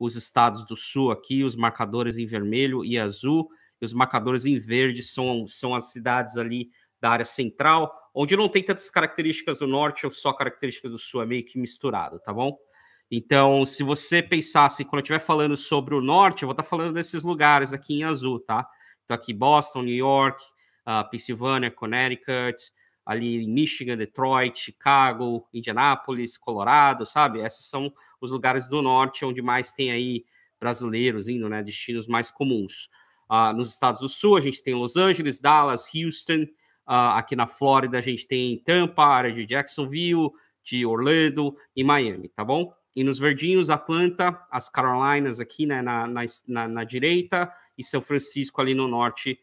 os estados do sul aqui, os marcadores em vermelho e azul, e os marcadores em verde são as cidades ali da área central, onde não tem tantas características do norte ou só características do sul, é meio que misturado, tá bom? Então, se você pensasse, quando eu estiver falando sobre o norte, eu vou estar falando desses lugares aqui em azul, tá? Então, aqui Boston, New York, Pensilvânia, Connecticut, ali em Michigan, Detroit, Chicago, Indianápolis, Colorado, sabe? Esses são os lugares do norte onde mais tem aí brasileiros indo, né? Destinos mais comuns. Nos estados do sul, a gente tem Los Angeles, Dallas, Houston. Aqui na Flórida, a gente tem Tampa, área de Jacksonville, de Orlando e Miami, tá bom? E nos verdinhos, Atlanta, as Carolinas aqui, né, na direita, e São Francisco ali no norte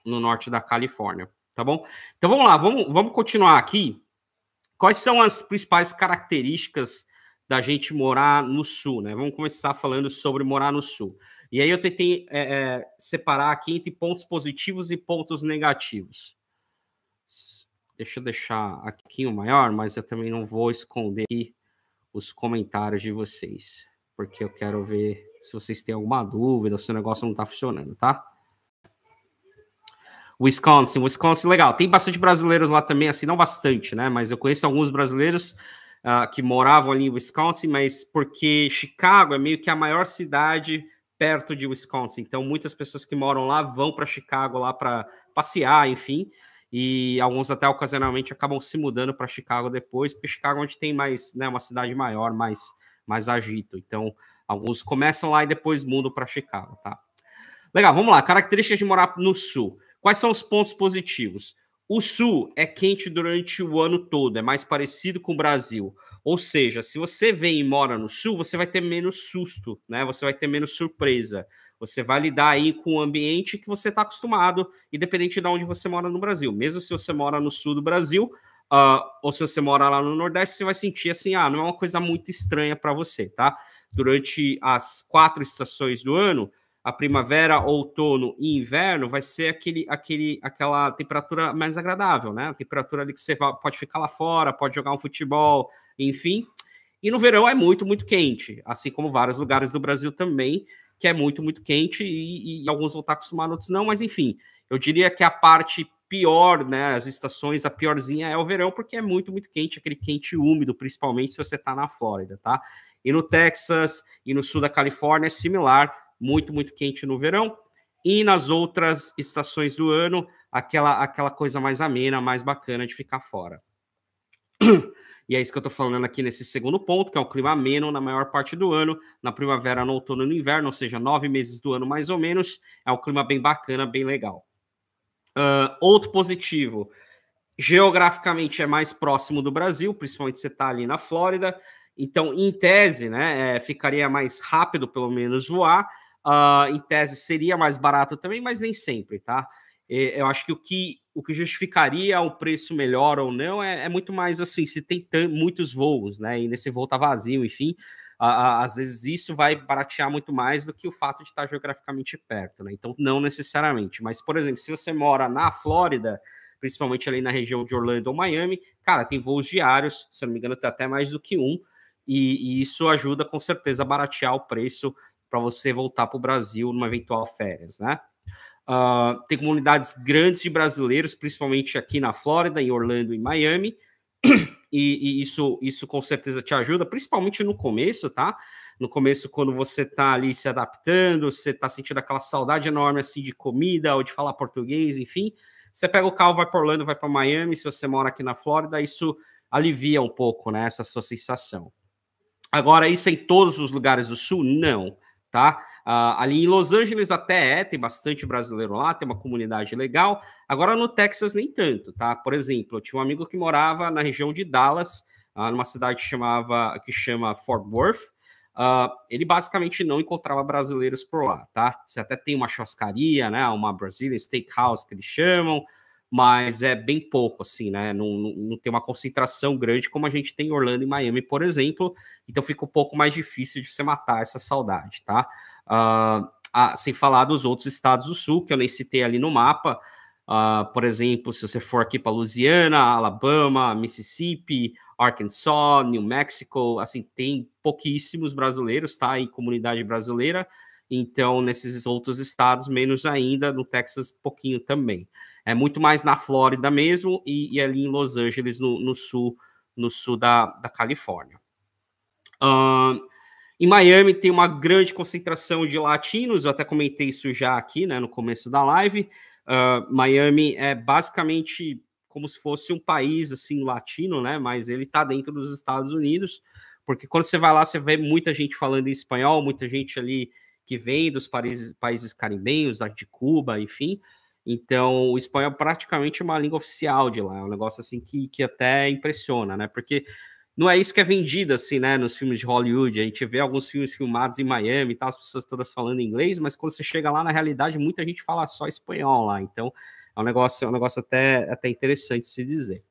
no norte da Califórnia, tá bom? Então vamos lá, vamos continuar aqui. Quais são as principais características da gente morar no sul, né? Vamos começar falando sobre morar no sul. E aí eu tentei separar aqui entre pontos positivos e pontos negativos. Deixa eu deixar aqui um pouquinho maior, mas eu também não vou esconder aqui os comentários de vocês, porque eu quero ver se vocês têm alguma dúvida, se o negócio não está funcionando, tá? Wisconsin, legal. Tem bastante brasileiros lá também, assim, não bastante, né? Mas eu conheço alguns brasileiros que moravam ali em Wisconsin, mas porque Chicago é meio que a maior cidade perto de Wisconsin. Então, muitas pessoas que moram lá vão para Chicago lá para passear, enfim. E alguns até ocasionalmente acabam se mudando para Chicago depois, porque Chicago é onde tem mais, né, uma cidade maior, mais agito. Então, alguns começam lá e depois mudam para Chicago, tá? Legal, vamos lá. Características de morar no sul. Quais são os pontos positivos? O sul é quente durante o ano todo, é mais parecido com o Brasil. Ou seja, se você vem e mora no sul, você vai ter menos susto, né? Você vai ter menos surpresa. Você vai lidar aí com o ambiente que você está acostumado, independente de onde você mora no Brasil. Mesmo se você mora no sul do Brasil, ou se você mora lá no Nordeste, você vai sentir assim, não é uma coisa muito estranha para você, tá? Durante as 4 estações do ano, a primavera, outono e inverno vai ser aquela temperatura mais agradável, né? A temperatura ali que você pode ficar lá fora, pode jogar um futebol, enfim. E no verão é muito, muito quente, assim como vários lugares do Brasil também, que é muito, muito quente e alguns vão estar acostumados, outros não, mas enfim, eu diria que a parte pior, né, as estações, a piorzinha é o verão, porque é muito, muito quente, aquele quente úmido, principalmente se você está na Flórida, tá? E no Texas e no sul da Califórnia é similar, muito, muito quente no verão, e nas outras estações do ano, aquela coisa mais amena, mais bacana de ficar fora. E é isso que eu tô falando aqui nesse segundo ponto, que é o clima ameno na maior parte do ano, na primavera, no outono e no inverno, ou seja, 9 meses do ano mais ou menos, é um clima bem bacana, bem legal. Outro positivo, geograficamente é mais próximo do Brasil, principalmente você tá ali na Flórida, então, em tese, né, ficaria mais rápido, pelo menos, voar. Em tese, seria mais barato também, mas nem sempre, tá? Eu acho que o que justificaria o preço melhor ou não é muito mais assim, se tem muitos voos, né? E nesse voo tá vazio, enfim. Às vezes isso vai baratear muito mais do que o fato de estar geograficamente perto, né? Então, não necessariamente. Mas, por exemplo, se você mora na Flórida, principalmente ali na região de Orlando ou Miami, cara, tem voos diários, se eu não me engano, tem até mais do que um. E isso ajuda com certeza a baratear o preço para você voltar para o Brasil numa eventual férias, né? Tem comunidades grandes de brasileiros, principalmente aqui na Flórida, em Orlando e Miami, e isso com certeza te ajuda, principalmente no começo, tá? No começo, quando você está ali se adaptando, você está sentindo aquela saudade enorme assim de comida ou de falar português, enfim, você pega o carro, vai para Orlando, vai para Miami, se você mora aqui na Flórida, isso alivia um pouco, né, essa sua sensação. Agora, isso em todos os lugares do Sul? Não, tá? Ali em Los Angeles até tem bastante brasileiro lá, tem uma comunidade legal. Agora no Texas nem tanto, tá? Por exemplo, eu tinha um amigo que morava na região de Dallas, numa cidade que chama Fort Worth. Ele basicamente não encontrava brasileiros por lá, tá? Você até tem uma churrascaria, né? Uma Brazilian Steakhouse que eles chamam, mas é bem pouco, assim, né? Não tem uma concentração grande como a gente tem em Orlando e Miami, por exemplo. Então fica um pouco mais difícil de você matar essa saudade, tá? Sem falar dos outros estados do sul, que eu nem citei ali no mapa. Por exemplo, se você for aqui para Louisiana, Alabama, Mississippi, Arkansas, New Mexico, assim, tem pouquíssimos brasileiros, tá? E comunidade brasileira. Então, nesses outros estados, menos ainda, no Texas, pouquinho também. É muito mais na Flórida mesmo e ali em Los Angeles, no sul da Califórnia. Em Miami tem uma grande concentração de latinos, eu até comentei isso já aqui, né, no começo da live. Miami é basicamente como se fosse um país assim latino, né, mas ele está dentro dos Estados Unidos, porque quando você vai lá, você vê muita gente falando em espanhol, muita gente ali que vem dos países caribenhos, de Cuba, enfim. Então, o espanhol é praticamente uma língua oficial de lá, é um negócio assim que até impressiona, né, porque não é isso que é vendido, assim, né, nos filmes de Hollywood. A gente vê alguns filmes filmados em Miami e tal, as pessoas todas falando inglês, mas quando você chega lá, na realidade, muita gente fala só espanhol lá. Então, é um negócio até interessante se dizer.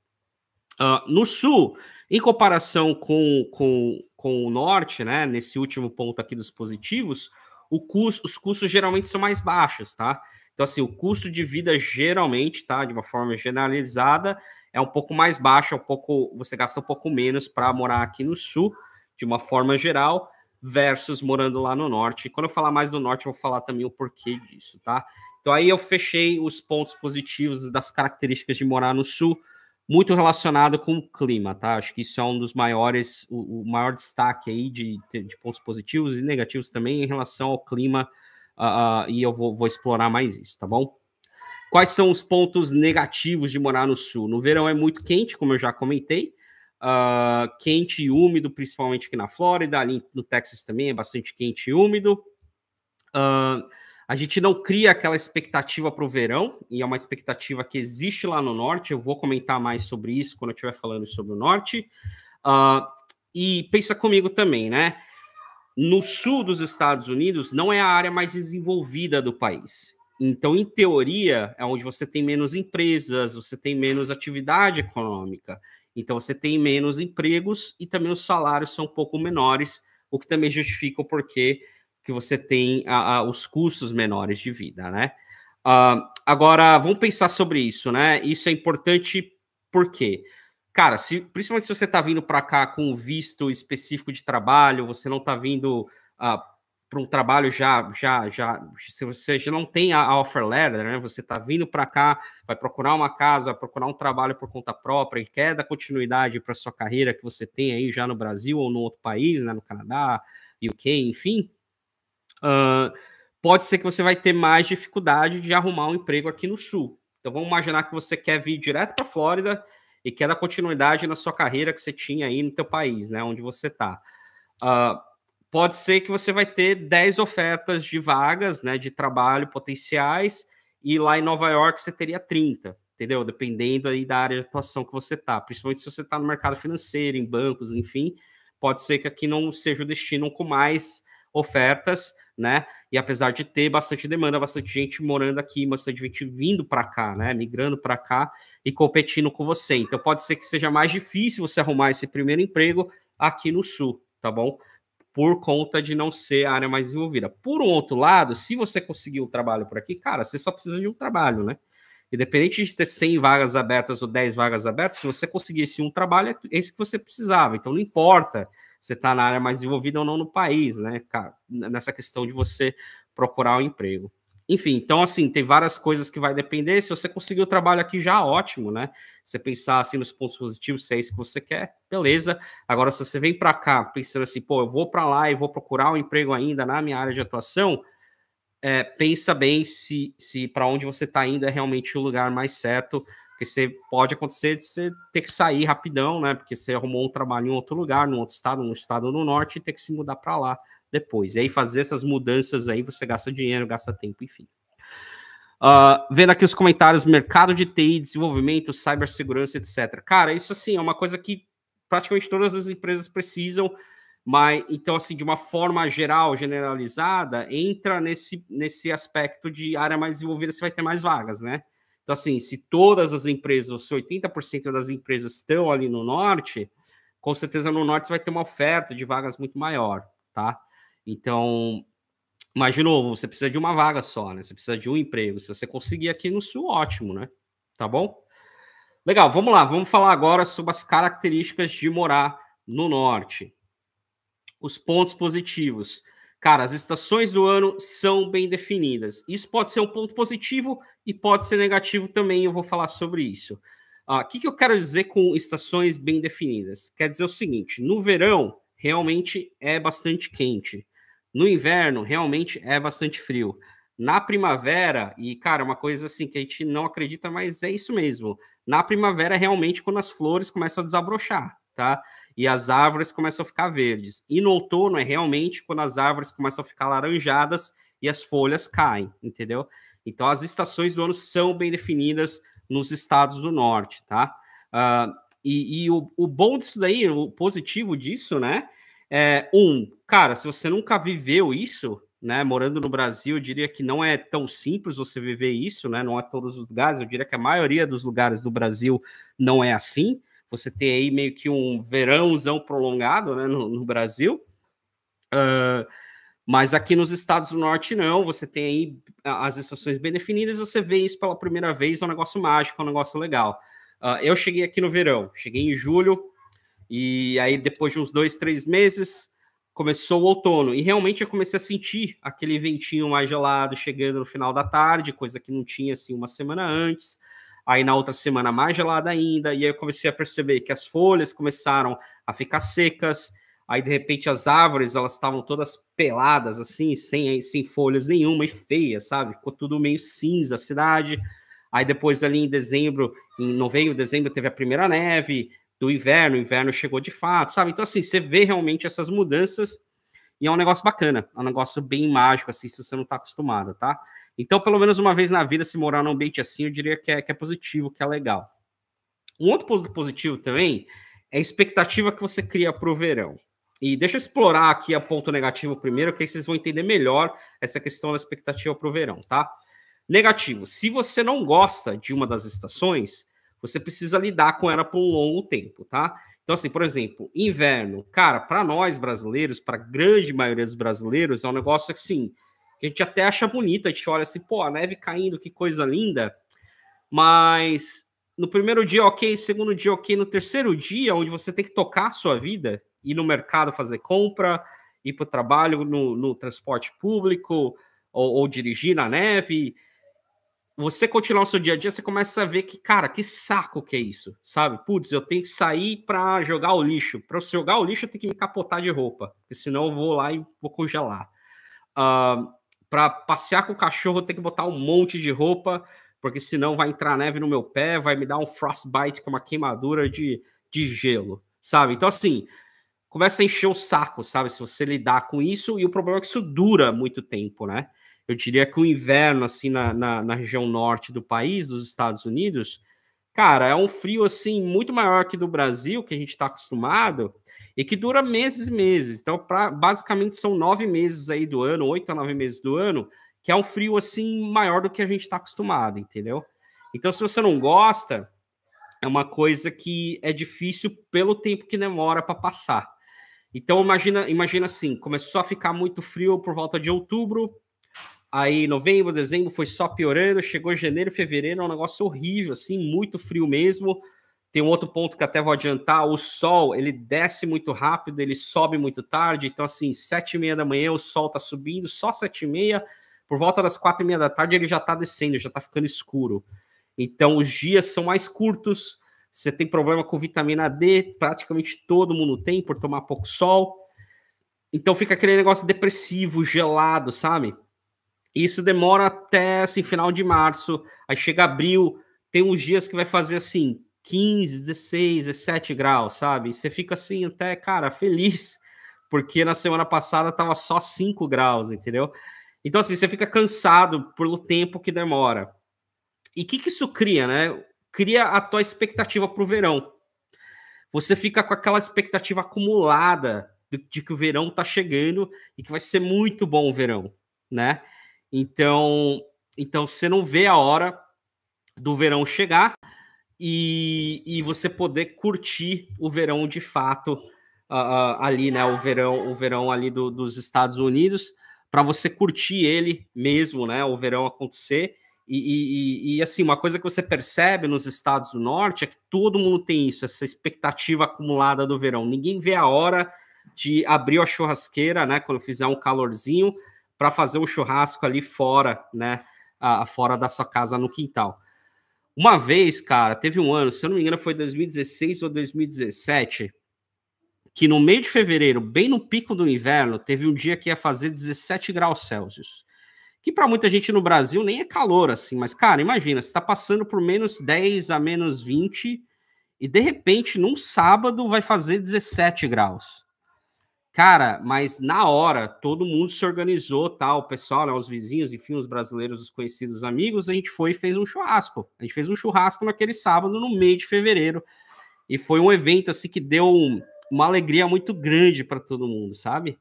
No sul, em comparação com o norte, né, nesse último ponto aqui dos positivos, os custos geralmente são mais baixos, tá? Então, assim, o custo de vida geralmente, tá, de uma forma generalizada, é um pouco mais baixo, você gasta um pouco menos para morar aqui no sul, de uma forma geral, versus morando lá no norte. E quando eu falar mais do norte, eu vou falar também o porquê disso, tá? Então, aí eu fechei os pontos positivos das características de morar no sul, muito relacionado com o clima, tá? Acho que isso é um dos maiores, o maior destaque aí de pontos positivos e negativos também em relação ao clima, e eu vou explorar mais isso, tá bom? Quais são os pontos negativos de morar no sul? No verão é muito quente, como eu já comentei, quente e úmido, principalmente aqui na Flórida, ali no Texas também é bastante quente e úmido. A gente não cria aquela expectativa para o verão, e é uma expectativa que existe lá no norte. Eu vou comentar mais sobre isso quando eu estiver falando sobre o norte. E pensa comigo também, né? No sul dos Estados Unidos não é a área mais desenvolvida do país. Então, em teoria, é onde você tem menos empresas, você tem menos atividade econômica. Então, você tem menos empregos e também os salários são um pouco menores, o que também justifica o porquê que você tem os custos menores de vida, né? Agora, vamos pensar sobre isso, né? Isso é importante porque, cara, principalmente se você está vindo para cá com um visto específico de trabalho, você não está vindo para um trabalho se você já não tem a offer letter, né? Você está vindo para cá, vai procurar uma casa, vai procurar um trabalho por conta própria e quer dar continuidade para sua carreira que você tem aí já no Brasil ou no outro país, né? No Canadá, UK, enfim. Pode ser que você vai ter mais dificuldade de arrumar um emprego aqui no Sul. Então, vamos imaginar que você quer vir direto para a Flórida e quer dar continuidade na sua carreira que você tinha aí no teu país, né, onde você está. Pode ser que você vai ter 10 ofertas de vagas, né, de trabalho potenciais, e lá em Nova York você teria 30, entendeu? Dependendo aí da área de atuação que você está. Principalmente se você está no mercado financeiro, em bancos, enfim, pode ser que aqui não seja o destino com mais ofertas, né? E apesar de ter bastante demanda, bastante gente morando aqui, bastante gente vindo para cá, né? Migrando para cá e competindo com você. Então pode ser que seja mais difícil você arrumar esse primeiro emprego aqui no Sul, tá bom? Por conta de não ser a área mais desenvolvida. Por um outro lado, se você conseguir um trabalho por aqui, cara, você só precisa de um trabalho, né? Independente de ter 100 vagas abertas ou 10 vagas abertas, se você conseguisse um trabalho, é esse que você precisava. Então, não importa se você está na área mais desenvolvida ou não no país, né, cara, nessa questão de você procurar um emprego. Enfim, então, assim, tem várias coisas que vai depender. Se você conseguir o trabalho aqui, já ótimo, né? Você pensar, assim, nos pontos positivos, se é isso que você quer, beleza. Agora, se você vem para cá pensando assim, pô, eu vou para lá e vou procurar um emprego ainda na minha área de atuação, pensa bem se para onde você está indo é realmente o lugar mais certo, porque pode acontecer de você ter que sair rapidão, né? Porque você arrumou um trabalho em outro lugar, num outro estado, num estado no norte, e ter que se mudar para lá depois. E aí fazer essas mudanças aí, você gasta dinheiro, gasta tempo, enfim. Vendo aqui os comentários, mercado de TI, desenvolvimento, cibersegurança, etc. Cara, isso assim é uma coisa que praticamente todas as empresas precisam, mas então, assim, de uma forma geral, generalizada, entra nesse aspecto de área mais desenvolvida, você vai ter mais vagas, né? Então, assim, se todas as empresas, ou se 80% das empresas estão ali no norte, com certeza no norte você vai ter uma oferta de vagas muito maior, tá? Então, mas, de novo, você precisa de uma vaga só, né? Você precisa de um emprego. Se você conseguir aqui no sul, ótimo, né? Tá bom? Legal, vamos lá, vamos falar agora sobre as características de morar no norte. Os pontos positivos. Cara, as estações do ano são bem definidas. Isso pode ser um ponto positivo e pode ser negativo também, eu vou falar sobre isso. O que eu quero dizer com estações bem definidas? Quer dizer o seguinte: no verão, realmente é bastante quente. No inverno, realmente é bastante frio. Na primavera, e cara, uma coisa assim que a gente não acredita, mas é isso mesmo. Na primavera, realmente, quando as flores começam a desabrochar, tá? E as árvores começam a ficar verdes. E no outono é realmente quando as árvores começam a ficar laranjadas e as folhas caem, entendeu? Então as estações do ano são bem definidas nos estados do norte, tá? E o bom disso daí, o positivo disso, né? Cara, se você nunca viveu isso, né? Morando no Brasil, eu diria que não é tão simples você viver isso, né? Não é todos os lugares, eu diria que a maioria dos lugares do Brasil não é assim. Você tem aí meio que um verãozão prolongado, né, no Brasil. Mas aqui nos Estados do Norte não, você tem aí as estações bem definidas, você vê isso pela primeira vez, é um negócio mágico, é um negócio legal. Eu cheguei aqui no verão, cheguei em julho, e aí depois de uns 2, 3 meses, começou o outono, e realmente eu comecei a sentir aquele ventinho mais gelado chegando no final da tarde, coisa que não tinha assim uma semana antes. Aí na outra semana mais gelada ainda, e aí eu comecei a perceber que as folhas começaram a ficar secas, aí de repente as árvores elas estavam todas peladas assim, sem folhas nenhuma e feias, sabe? Ficou tudo meio cinza a cidade. Aí depois ali em dezembro, em novembro, dezembro teve a primeira neve do inverno, o inverno chegou de fato, sabe? Então assim, você vê realmente essas mudanças e é um negócio bacana, é um negócio bem mágico, assim, se você não está acostumado, tá? Então, pelo menos uma vez na vida, se morar num ambiente assim, eu diria que é positivo, que é legal. Um outro ponto positivo também é a expectativa que você cria para o verão. E deixa eu explorar aqui a ponto negativo primeiro, que aí vocês vão entender melhor essa questão da expectativa para o verão, tá? Negativo, se você não gosta de uma das estações, você precisa lidar com ela por um longo tempo, tá? Então, assim, por exemplo, inverno, cara, para nós brasileiros, para a grande maioria dos brasileiros, é um negócio assim, que a gente até acha bonito, a gente olha assim, pô, a neve caindo, que coisa linda, mas no primeiro dia, ok, segundo dia, ok, no terceiro dia, onde você tem que tocar a sua vida, ir no mercado fazer compra, ir para o trabalho no transporte público, ou dirigir na neve, você continuar o seu dia a dia, você começa a ver que, cara, que saco que é isso, sabe? Putz, eu tenho que sair para jogar o lixo. Para jogar o lixo, eu tenho que me capotar de roupa, porque senão eu vou lá e vou congelar. Para passear com o cachorro, eu tenho que botar um monte de roupa, porque senão vai entrar neve no meu pé, vai me dar um frostbite, que é uma queimadura de gelo, sabe? Então, assim, começa a encher o saco, sabe? Se você lidar com isso, e o problema é que isso dura muito tempo, né? Eu diria que o inverno, assim, na região norte do país, dos Estados Unidos, cara, é um frio, assim, muito maior que do Brasil, que a gente está acostumado, e que dura meses e meses. Então, basicamente, são 9 meses aí do ano, 8 a 9 meses do ano, que é um frio, assim, maior do que a gente está acostumado, entendeu? Então, se você não gosta, é uma coisa que é difícil pelo tempo que demora para passar. Então, imagina assim, começou a ficar muito frio por volta de outubro, aí novembro, dezembro foi só piorando, chegou janeiro, fevereiro, é um negócio horrível, assim, muito frio mesmo. Tem um outro ponto que até vou adiantar, o sol, ele desce muito rápido, ele sobe muito tarde, então assim, 7h30 da manhã o sol tá subindo, só 7h30, por volta das 4h30 da tarde ele já tá descendo, já tá ficando escuro. Então os dias são mais curtos, você tem problema com vitamina D, praticamente todo mundo tem, por tomar pouco sol. Então fica aquele negócio depressivo, gelado, sabe? Isso demora até assim, final de março, aí chega abril, tem uns dias que vai fazer assim 15, 16, 17 graus, sabe? E você fica assim até, cara, feliz, porque na semana passada tava só 5 graus, entendeu? Então assim, você fica cansado pelo tempo que demora. E o que isso cria, né? Cria a tua expectativa para o verão. Você fica com aquela expectativa acumulada de que o verão tá chegando e que vai ser muito bom o verão, né? Então, então você não vê a hora do verão chegar e você poder curtir o verão de fato ali, né? O verão ali dos Estados Unidos, para você curtir ele mesmo, né? O verão acontecer E assim, uma coisa que você percebe nos estados do norte é que todo mundo tem isso, essa expectativa acumulada do verão. Ninguém vê a hora de abrir a churrasqueira, né, quando fizer um calorzinho, para fazer um churrasco ali fora, né, fora da sua casa no quintal. Uma vez, cara, teve um ano, se eu não me engano, foi 2016 ou 2017, que no meio de fevereiro, bem no pico do inverno, teve um dia que ia fazer 17 graus Celsius. Que para muita gente no Brasil nem é calor assim, mas, cara, imagina, você está passando por menos 10 a menos 20 e de repente, num sábado, vai fazer 17 graus. Cara, mas na hora, todo mundo se organizou, tal, o pessoal, né, os vizinhos, enfim, os brasileiros, os conhecidos amigos, a gente foi e fez um churrasco. A gente fez um churrasco naquele sábado, no meio de fevereiro. E foi um evento, assim, que deu uma alegria muito grande para todo mundo, sabe?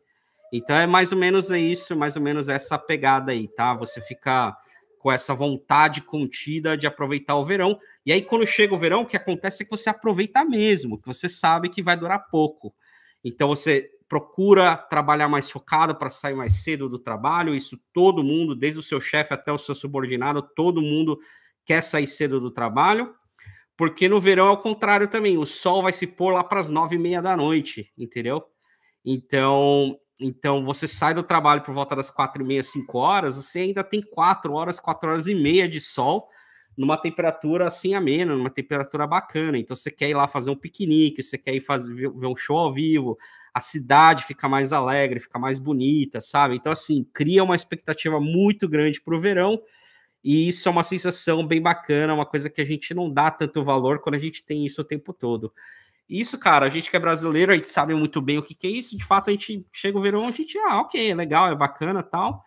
Então é mais ou menos isso, mais ou menos essa pegada aí, tá? Você fica com essa vontade contida de aproveitar o verão. E aí, quando chega o verão, o que acontece é que você aproveita mesmo, que você sabe que vai durar pouco. Então você procura trabalhar mais focado para sair mais cedo do trabalho. Isso todo mundo, desde o seu chefe até o seu subordinado, todo mundo quer sair cedo do trabalho. Porque no verão é o contrário também. O sol vai se pôr lá para as 9h30 da noite, entendeu? Então você sai do trabalho por volta das 4h30, 5 horas, você ainda tem 4 horas, 4 horas e meia de sol, numa temperatura assim amena, numa temperatura bacana. Então você quer ir lá fazer um piquenique, você quer ir ver um show ao vivo, a cidade fica mais alegre, fica mais bonita, sabe? Então, assim, cria uma expectativa muito grande para o verão, e isso é uma sensação bem bacana, uma coisa que a gente não dá tanto valor quando a gente tem isso o tempo todo. Isso, cara, a gente que é brasileiro, a gente sabe muito bem o que, que é isso. De fato, a gente chega o verão, a gente, ok, é legal, é bacana, tal,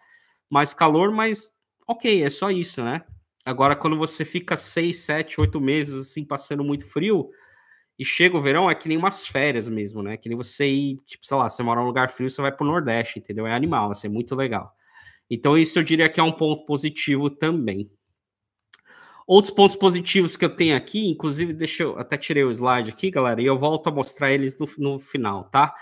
mais calor, mas ok, é só isso, né? Agora, quando você fica 6, 7, 8 meses assim, passando muito frio, e chega o verão, é que nem umas férias mesmo, né? Que nem você ir, tipo, sei lá, você mora num lugar frio, você vai pro Nordeste, entendeu? É animal, assim, é muito legal. Então, isso eu diria que é um ponto positivo também. Outros pontos positivos que eu tenho aqui, inclusive, deixa eu até tirei o slide aqui, galera, e eu volto a mostrar eles no final, tá?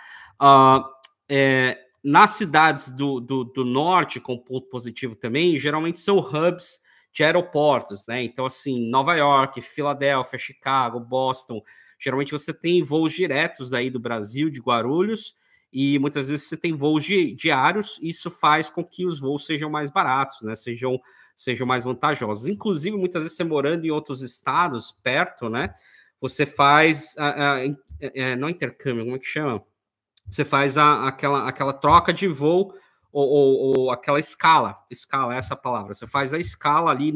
Nas cidades do norte, com ponto positivo também, geralmente são hubs de aeroportos, né? Então, assim, Nova York, Filadélfia, Chicago, Boston, geralmente você tem voos diretos aí do Brasil, de Guarulhos, e muitas vezes você tem voos diários, e isso faz com que os voos sejam mais baratos, né? Sejam mais vantajosos. Inclusive, muitas vezes você morando em outros estados perto, né? Você faz não intercâmbio, como é que chama? Você faz aquela troca de voo ou aquela escala é essa palavra. Você faz a escala ali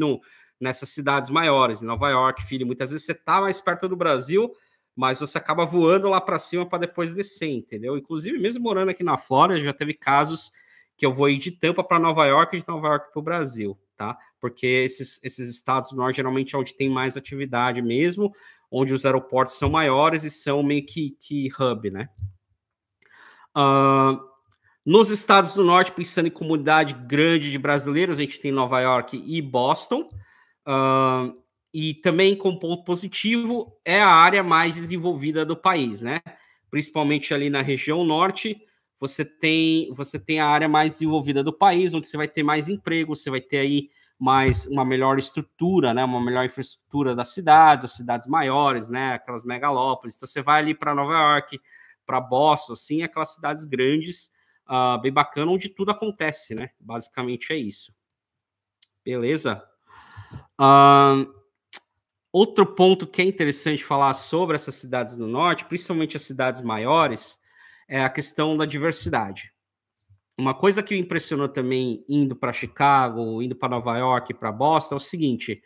nessas cidades maiores, em Nova York, Philly. Muitas vezes você está mais perto do Brasil, mas você acaba voando lá para cima para depois descer, entendeu? Inclusive, mesmo morando aqui na Flórida, já teve casos que eu vou ir de Tampa para Nova York e de Nova York para o Brasil, tá? Porque esses estados do norte geralmente é onde tem mais atividade mesmo, onde os aeroportos são maiores e são meio que hub, né? Nos estados do norte, pensando em comunidade grande de brasileiros, a gente tem Nova York e Boston. E também, com ponto positivo, é a área mais desenvolvida do país, né? Principalmente ali na região norte, você tem a área mais desenvolvida do país, onde você vai ter mais emprego, você vai ter aí uma melhor estrutura, né? Uma melhor infraestrutura das cidades, as cidades maiores, né? Aquelas megalópolis. Então, você vai ali para Nova York, para Boston, assim, aquelas cidades grandes, bem bacana, onde tudo acontece, né? Basicamente é isso. Beleza? Outro ponto que é interessante falar sobre essas cidades do norte, principalmente as cidades maiores, é a questão da diversidade. Uma coisa que me impressionou também indo para Chicago, indo para Nova York, para Boston, é o seguinte: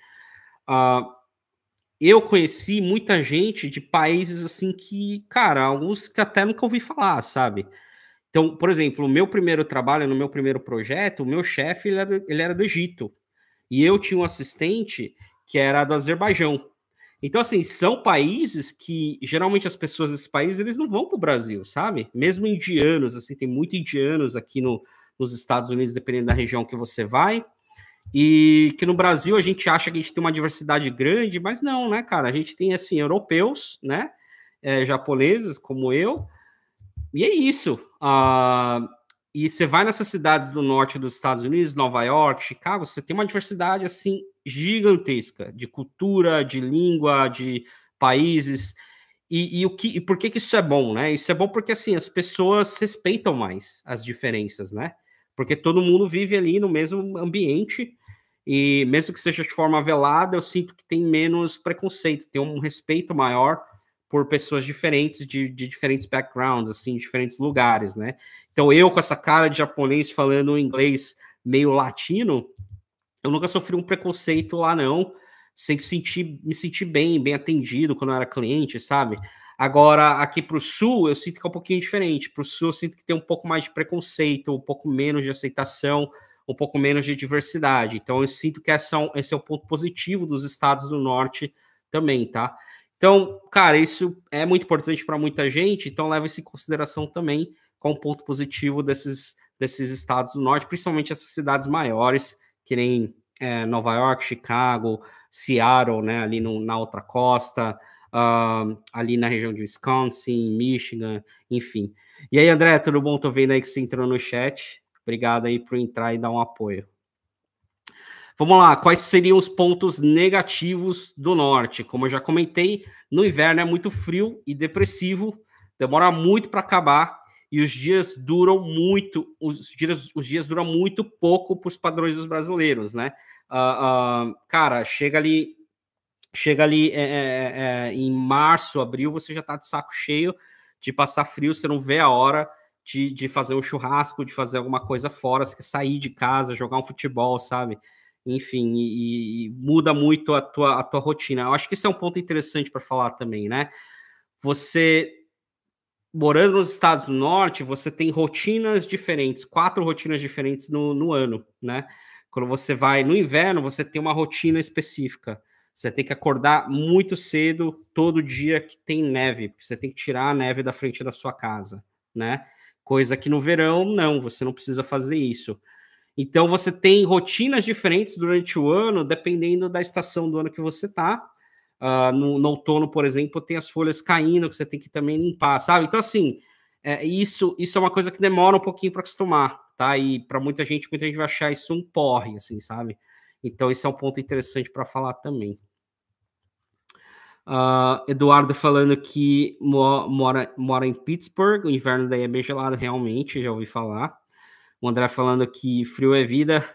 eu conheci muita gente de países assim que, cara, alguns que até nunca ouvi falar, sabe? Então, por exemplo, o meu primeiro trabalho, no meu primeiro projeto, o meu chefe ele era do Egito. E eu tinha um assistente que era do Azerbaijão. Então, assim, são países que, geralmente, as pessoas desses países, eles não vão para o Brasil, sabe? Mesmo indianos, assim, tem muito indianos aqui nos Estados Unidos, dependendo da região que você vai. E que no Brasil a gente acha que a gente tem uma diversidade grande, mas não, né, cara? A gente tem, assim, europeus, né? Japoneses, como eu. E é isso. E você vai nessas cidades do norte dos Estados Unidos, Nova York, Chicago, você tem uma diversidade assim gigantesca de cultura, de língua, de países. E por que isso é bom, né? Isso é bom porque assim as pessoas respeitam mais as diferenças, né? Porque todo mundo vive ali no mesmo ambiente e mesmo que seja de forma velada, eu sinto que tem menos preconceito, tem um respeito maior por pessoas diferentes de diferentes backgrounds, assim, diferentes lugares, né? Então eu com essa cara de japonês falando inglês meio latino, eu nunca sofri um preconceito lá, não. Sempre me senti bem atendido quando eu era cliente, sabe? Agora, aqui para o sul, eu sinto que é um pouquinho diferente. Para o sul, eu sinto que tem um pouco mais de preconceito, um pouco menos de aceitação, um pouco menos de diversidade. Então, eu sinto que esse é o ponto positivo dos estados do norte também, tá? Então, cara, isso é muito importante para muita gente, então leva isso em consideração também com um ponto positivo desses estados do norte, principalmente essas cidades maiores, que nem Nova York, Chicago, Seattle, né, ali na outra costa, ali na região de Wisconsin, Michigan, enfim. E aí, André, tudo bom? Tô vendo aí que você entrou no chat. Obrigado aí por entrar e dar um apoio. Vamos lá, quais seriam os pontos negativos do norte? Como eu já comentei, no inverno é muito frio e depressivo, demora muito para acabar e os dias duram muito, os dias duram muito pouco para os padrões dos brasileiros, né? Cara, chega ali em março, abril, você já está de saco cheio de passar frio, você não vê a hora de fazer um churrasco, de fazer alguma coisa fora, você quer sair de casa, jogar um futebol, sabe? Enfim, e muda muito a tua rotina. Eu acho que esse é um ponto interessante para falar também, né? Você, morando nos Estados do Norte, você tem rotinas diferentes, 4 rotinas diferentes no ano, né? Quando você vai no inverno, você tem uma rotina específica. Você tem que acordar muito cedo todo dia que tem neve, porque você tem que tirar a neve da frente da sua casa, né? Coisa que no verão, não, você não precisa fazer isso. Então você tem rotinas diferentes durante o ano, dependendo da estação do ano que você está. No outono, por exemplo, tem as folhas caindo que você tem que também limpar, sabe? Então, assim, isso é uma coisa que demora um pouquinho para acostumar, tá? E para muita gente vai achar isso um porre, assim, sabe? Então, esse é um ponto interessante para falar também. Eduardo falando que mora em Pittsburgh, o inverno daí é bem gelado, realmente, já ouvi falar. O André falando que frio é vida,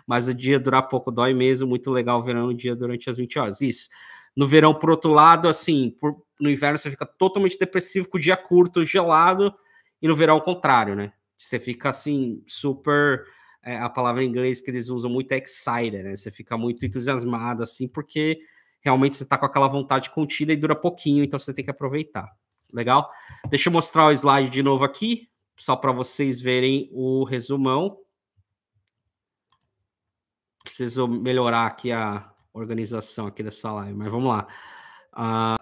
mas o dia durar pouco dói mesmo. Muito legal o verão, o dia durante as 20 horas. Isso. No verão, por outro lado, assim, no inverno você fica totalmente depressivo com o dia curto, gelado, e no verão, ao contrário, né? Você fica assim, super. A palavra em inglês que eles usam muito é excited, né? Você fica muito entusiasmado, assim, porque realmente você tá com aquela vontade contida e dura pouquinho, então você tem que aproveitar. Legal? Deixa eu mostrar o slide de novo aqui, só para vocês verem o resumão. Preciso melhorar aqui a organização aqui dessa live, mas vamos lá.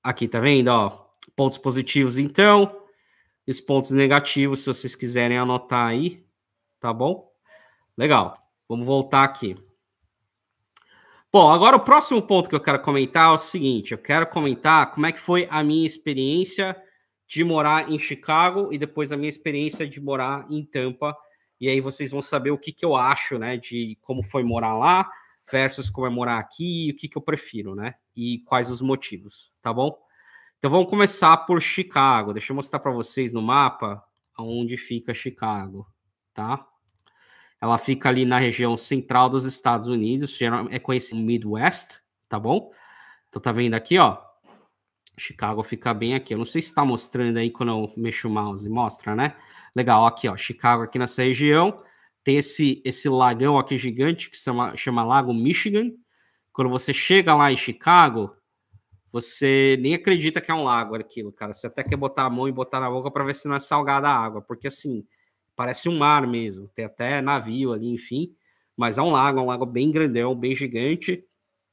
Aqui, tá vendo? Ó, pontos positivos, então. E os pontos negativos, se vocês quiserem anotar aí, tá bom? Legal. Vamos voltar aqui. Bom, agora o próximo ponto que eu quero comentar é o seguinte. Eu quero comentar como é que foi a minha experiência de morar em Chicago e depois a minha experiência de morar em Tampa. E aí vocês vão saber o que eu acho, né, de como foi morar lá versus como é morar aqui e o que eu prefiro, né, e quais os motivos, tá bom? Então vamos começar por Chicago. Deixa eu mostrar para vocês no mapa onde fica Chicago, tá? Ela fica ali na região central dos Estados Unidos, é conhecido como Midwest, tá bom? Então tá vendo aqui, ó? Chicago fica bem aqui. Eu não sei se está mostrando aí quando eu mexo o mouse. Mostra, né? Legal, aqui, ó. Chicago aqui nessa região. Tem esse lagão aqui gigante que chama Lago Michigan. Quando você chega lá em Chicago, você nem acredita que é um lago aquilo, cara. Você até quer botar a mão e botar na boca para ver se não é salgada a água. Porque, assim, parece um mar mesmo. Tem até navio ali, enfim. Mas é um lago bem grandão, bem gigante,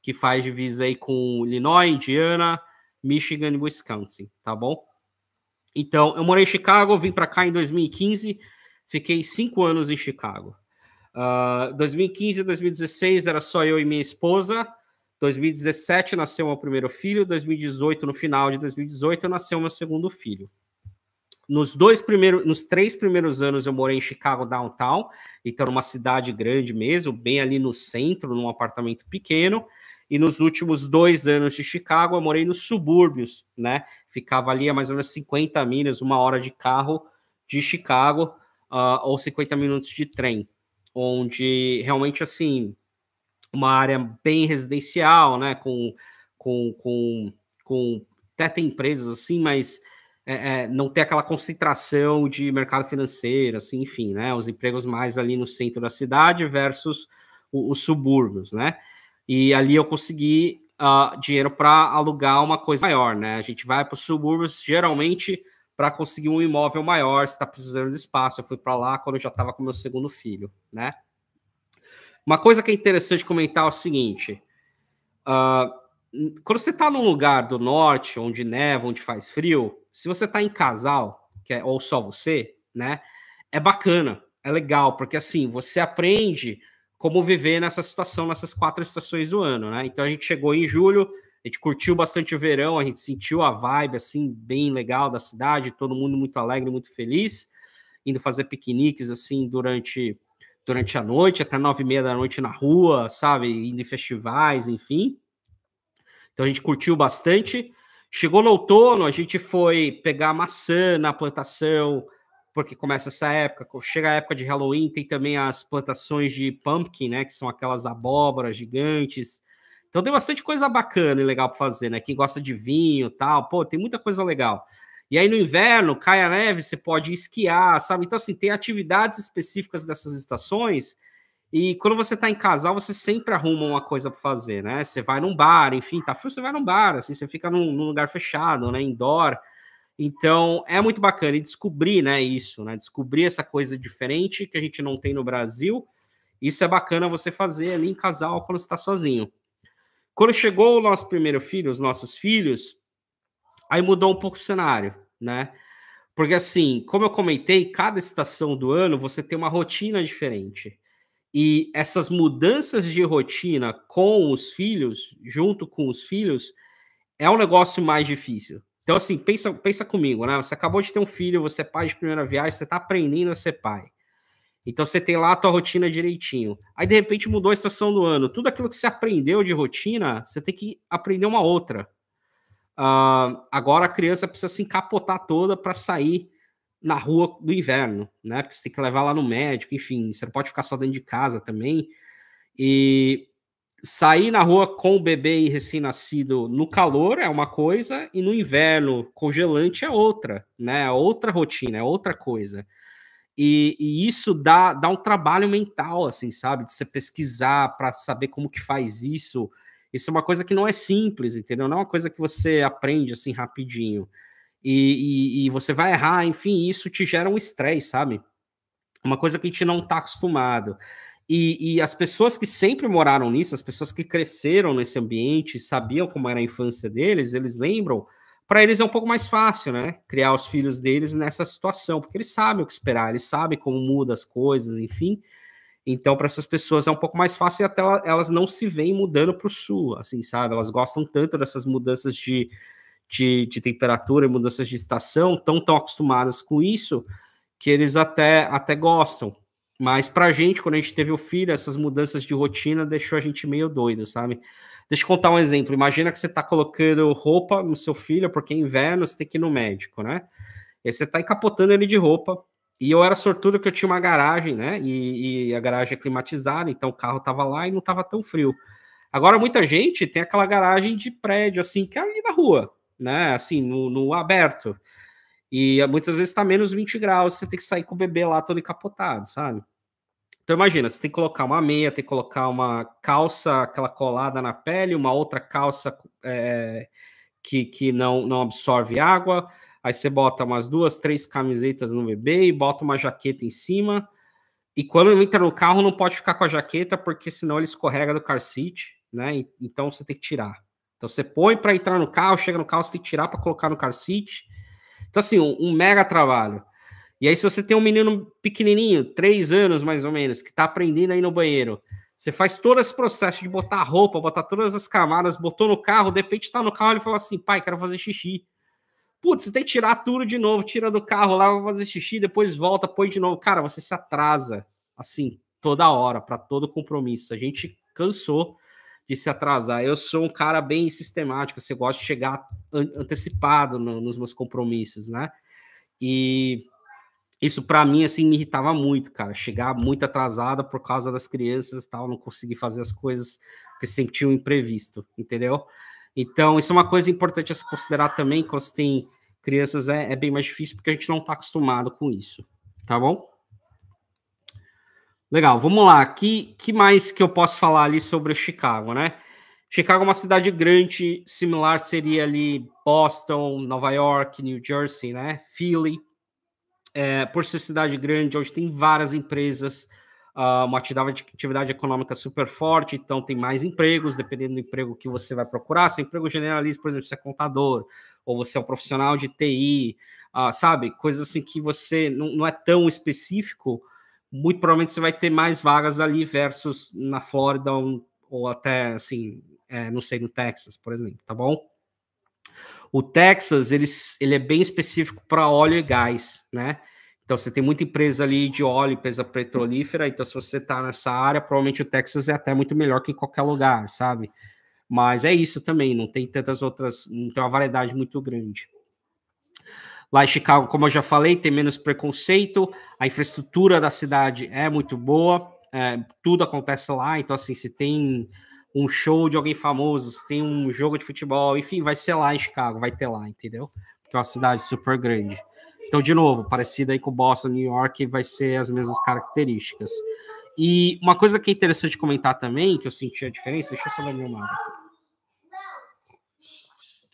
que faz divisa aí com Illinois, Indiana, Michigan e Wisconsin, tá bom? Então, eu morei em Chicago, vim para cá em 2015, fiquei 5 anos em Chicago. 2015 e 2016 era só eu e minha esposa. 2017 nasceu meu primeiro filho. 2018, no final de 2018, nasceu meu segundo filho. nos 3 primeiros anos eu morei em Chicago Downtown, então numa cidade grande mesmo, bem ali no centro, num apartamento pequeno. E nos últimos 2 anos de Chicago eu morei nos subúrbios, né? Ficava ali a mais ou menos 50 milhas, 1 hora de carro de Chicago, ou 50 minutos de trem, onde realmente, assim, uma área bem residencial, né? Com até tem empresas assim, mas não tem aquela concentração de mercado financeiro, assim, enfim, né? Os empregos mais ali no centro da cidade versus os subúrbios, né? E ali eu consegui dinheiro para alugar uma coisa maior, né? A gente vai para os subúrbios geralmente para conseguir um imóvel maior, se está precisando de espaço. Eu fui para lá quando eu já estava com meu segundo filho, né? Uma coisa que é interessante comentar é o seguinte: quando você está num lugar do norte, onde neva, onde faz frio, se você está em casal, ou só você, né, é bacana, é legal, porque assim, você aprende como viver nessa situação, nessas 4 estações do ano, né? Então a gente chegou em julho, a gente curtiu bastante o verão, a gente sentiu a vibe, assim, bem legal da cidade, todo mundo muito alegre, muito feliz, indo fazer piqueniques, assim, durante a noite, até 9h30 da noite na rua, sabe? Indo em festivais, enfim. Então a gente curtiu bastante. Chegou no outono, a gente foi pegar maçã na plantação, porque começa essa época, chega a época de Halloween, tem também as plantações de pumpkin, né, que são aquelas abóboras gigantes. Então tem bastante coisa bacana e legal para fazer, né? Quem gosta de vinho, tal, pô, tem muita coisa legal. E aí no inverno, cai a neve, você pode esquiar, sabe? Então assim, tem atividades específicas dessas estações. E quando você tá em casal, você sempre arruma uma coisa para fazer, né? Você vai num bar, enfim, tá frio, você vai num bar, assim, você fica num lugar fechado, né? Indoor. Então, é muito bacana e descobrir, né, isso, né? Descobrir essa coisa diferente que a gente não tem no Brasil. Isso é bacana você fazer ali em casal quando você tá sozinho. Quando chegou o nosso primeiro filho, os nossos filhos, aí mudou um pouco o cenário, né? Porque assim, como eu comentei, cada estação do ano você tem uma rotina diferente. E essas mudanças de rotina com os filhos, junto com os filhos, é um negócio mais difícil. Então, assim, pensa comigo, né? Você acabou de ter um filho, você é pai de primeira viagem, você tá aprendendo a ser pai. Então, você tem lá a tua rotina direitinho. Aí, de repente, mudou a estação do ano. Tudo aquilo que você aprendeu de rotina, você tem que aprender uma outra. Agora, a criança precisa se encapotar toda para sair na rua do inverno, né? Porque você tem que levar lá no médico, enfim, você não pode ficar só dentro de casa também. E sair na rua com o bebê recém-nascido no calor é uma coisa, e no inverno congelante é outra, né? É outra rotina, é outra coisa. E isso dá um trabalho mental, assim, sabe? De você pesquisar para saber como que faz isso. Isso é uma coisa que não é simples, entendeu? Não é uma coisa que você aprende assim rapidinho. E você vai errar, enfim, isso te gera um estresse, sabe? Uma coisa que a gente não está acostumado. E as pessoas que sempre moraram nisso, as pessoas que cresceram nesse ambiente, sabiam como era a infância deles, eles lembram, para eles é um pouco mais fácil, né? Criar os filhos deles nessa situação, porque eles sabem o que esperar, eles sabem como muda as coisas, enfim. Então, para essas pessoas é um pouco mais fácil e até elas não se veem mudando para o sul, assim, sabe? Elas gostam tanto dessas mudanças de temperatura e mudanças de estação, tão acostumadas com isso, que eles até gostam. Mas pra gente, quando a gente teve o filho, essas mudanças de rotina deixou a gente meio doido, sabe? Deixa eu contar um exemplo. Imagina que você tá colocando roupa no seu filho, porque é inverno, você tem que ir no médico, né? E aí você tá encapotando ele de roupa. E eu era sortudo que eu tinha uma garagem, né? E a garagem é climatizada, então o carro tava lá e não tava tão frio. Agora, muita gente tem aquela garagem de prédio, assim, que é ali na rua, né? Assim, no aberto. E muitas vezes tá menos 20 graus, você tem que sair com o bebê lá todo encapotado, sabe? Então imagina, você tem que colocar uma meia, tem que colocar uma calça, aquela colada na pele, uma outra calça que não absorve água, aí você bota umas 2, 3 camisetas no bebê e bota uma jaqueta em cima, e quando entra no carro não pode ficar com a jaqueta, porque senão ele escorrega do car seat, né? Então você tem que tirar. Então você põe para entrar no carro, chega no carro, você tem que tirar para colocar no car seat. Então, assim, um mega trabalho. E aí, se você tem um menino pequenininho, 3 anos mais ou menos, que tá aprendendo aí no banheiro, você faz todo esse processo de botar roupa, botar todas as camadas, botou no carro, de repente tá no carro, ele fala assim, pai, quero fazer xixi. Putz, você tem que tirar tudo de novo, tira do carro lá, vai fazer xixi, depois volta, põe de novo. Cara, você se atrasa, assim, toda hora, para todo compromisso. A gente cansou de se atrasar. Eu sou um cara bem sistemático, você gosta de chegar antecipado nos meus compromissos, né? E isso para mim assim me irritava muito, cara, chegar muito atrasada por causa das crianças e tal, não conseguir fazer as coisas porque sempre tinha um imprevisto, entendeu? Então, isso é uma coisa importante a se considerar também quando você tem crianças, é bem mais difícil porque a gente não está acostumado com isso, tá bom? Legal, vamos lá. Que mais que eu posso falar ali sobre Chicago, né? Chicago é uma cidade grande, similar seria ali Boston, Nova York, New Jersey, né? Philly. Por ser cidade grande, onde tem várias empresas, uma atividade econômica super forte, então tem mais empregos, dependendo do emprego que você vai procurar. Se é emprego generalista, por exemplo, você é contador, ou você é um profissional de TI, sabe? Coisas assim que você não é tão específico, muito provavelmente você vai ter mais vagas ali versus na Flórida ou até, assim, não sei, no Texas, por exemplo, tá bom? O Texas, ele é bem específico para óleo e gás, né? Então, você tem muita empresa ali de óleo, empresa petrolífera, então se você está nessa área, provavelmente o Texas é até muito melhor que em qualquer lugar, sabe? Mas é isso também, não tem tantas outras, não tem uma variedade muito grande. Lá em Chicago, como eu já falei, tem menos preconceito, a infraestrutura da cidade é muito boa, tudo acontece lá, então assim, se tem um show de alguém famoso, se tem um jogo de futebol, enfim, vai ser lá em Chicago, vai ter lá, entendeu? Porque é uma cidade super grande. Então, de novo, parecida aí com Boston, New York, vai ser as mesmas características. E uma coisa que é interessante comentar também, que eu senti a diferença, deixa eu só dar meu mapa aqui.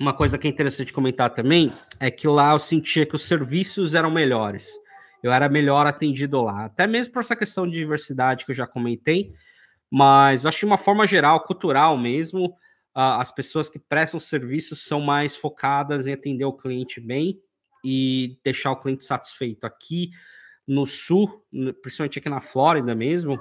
Uma coisa que é interessante comentar também é que lá eu sentia que os serviços eram melhores. Eu era melhor atendido lá. Até mesmo por essa questão de diversidade que eu já comentei, mas eu acho que de uma forma geral, cultural mesmo, as pessoas que prestam serviços são mais focadas em atender o cliente bem e deixar o cliente satisfeito. Aqui no sul, principalmente aqui na Flórida mesmo,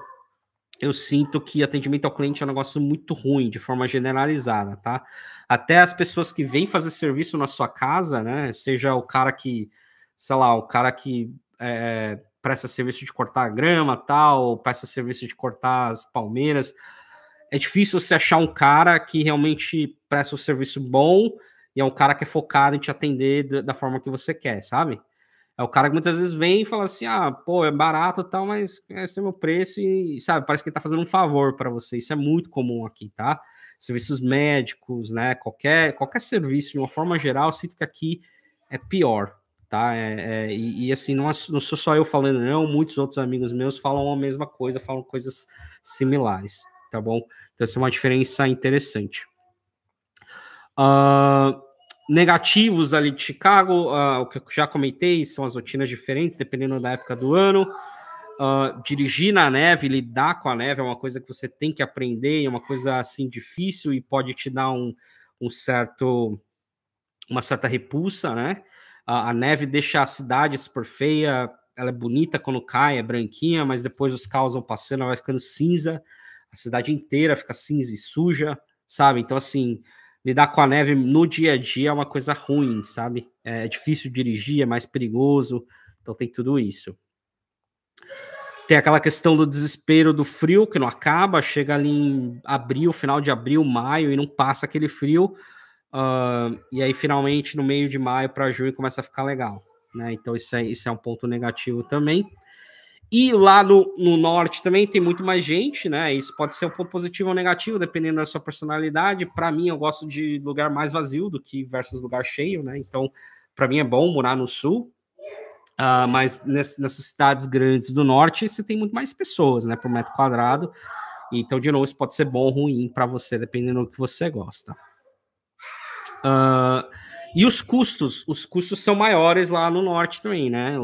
eu sinto que atendimento ao cliente é um negócio muito ruim, de forma generalizada, tá? Até as pessoas que vêm fazer serviço na sua casa, né? Seja o cara que, sei lá, o cara que presta serviço de cortar a grama, tal, presta serviço de cortar as palmeiras. É difícil você achar um cara que realmente presta um serviço bom e é um cara que é focado em te atender da forma que você quer, sabe? É o cara que muitas vezes vem e fala assim: pô, é barato e tal, mas esse é o meu preço, e sabe, parece que ele tá fazendo um favor para você. Isso é muito comum aqui, tá? Serviços médicos, né? Qualquer serviço, de uma forma geral, eu sinto que aqui é pior, tá? E assim, não sou só eu falando, não, muitos outros amigos meus falam a mesma coisa, falam coisas similares, tá bom? Então, essa é uma diferença interessante. Negativos ali de Chicago, o que eu já comentei, são as rotinas diferentes, dependendo da época do ano. Dirigir na neve, lidar com a neve é uma coisa que você tem que aprender, é uma coisa assim difícil e pode te dar uma certa repulsa, né? A neve deixa a cidade super feia, ela é bonita quando cai, é branquinha, mas depois os carros vão passando, ela vai ficando cinza, a cidade inteira fica cinza e suja, sabe? Então, assim, lidar com a neve no dia a dia é uma coisa ruim, sabe? É difícil dirigir, é mais perigoso, então tem tudo isso. Tem aquela questão do desespero do frio, que não acaba, chega ali em abril, final de abril, maio, e não passa aquele frio, e aí finalmente no meio de maio para junho começa a ficar legal, né? Então isso é um ponto negativo também. E lá no norte também tem muito mais gente, né? Isso pode ser um ponto positivo ou negativo, dependendo da sua personalidade. Para mim, eu gosto de lugar mais vazio do que versus lugar cheio, né? Então, para mim é bom morar no sul, mas nessas cidades grandes do norte você tem muito mais pessoas, né, por metro quadrado. Então, de novo, isso pode ser bom ou ruim para você, dependendo do que você gosta. E os custos são maiores lá no norte também, né?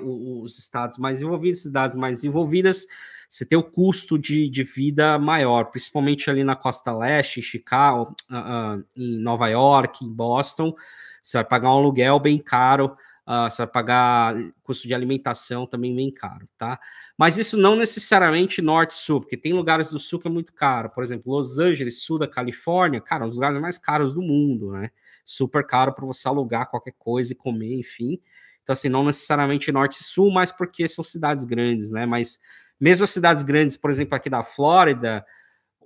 Os estados mais envolvidos, cidades mais envolvidas, você tem o custo de vida maior, principalmente ali na costa leste, em Chicago, em Nova York, em Boston, você vai pagar um aluguel bem caro você vai pagar custo de alimentação também bem caro, tá? Mas isso não necessariamente norte-sul, porque tem lugares do sul que é muito caro. Por exemplo, Los Angeles, sul da Califórnia, cara, um dos lugares mais caros do mundo, né? Super caro para você alugar qualquer coisa e comer, enfim. Então, assim, não necessariamente norte e sul, mas porque são cidades grandes, né? Mas mesmo as cidades grandes, por exemplo, aqui da Flórida,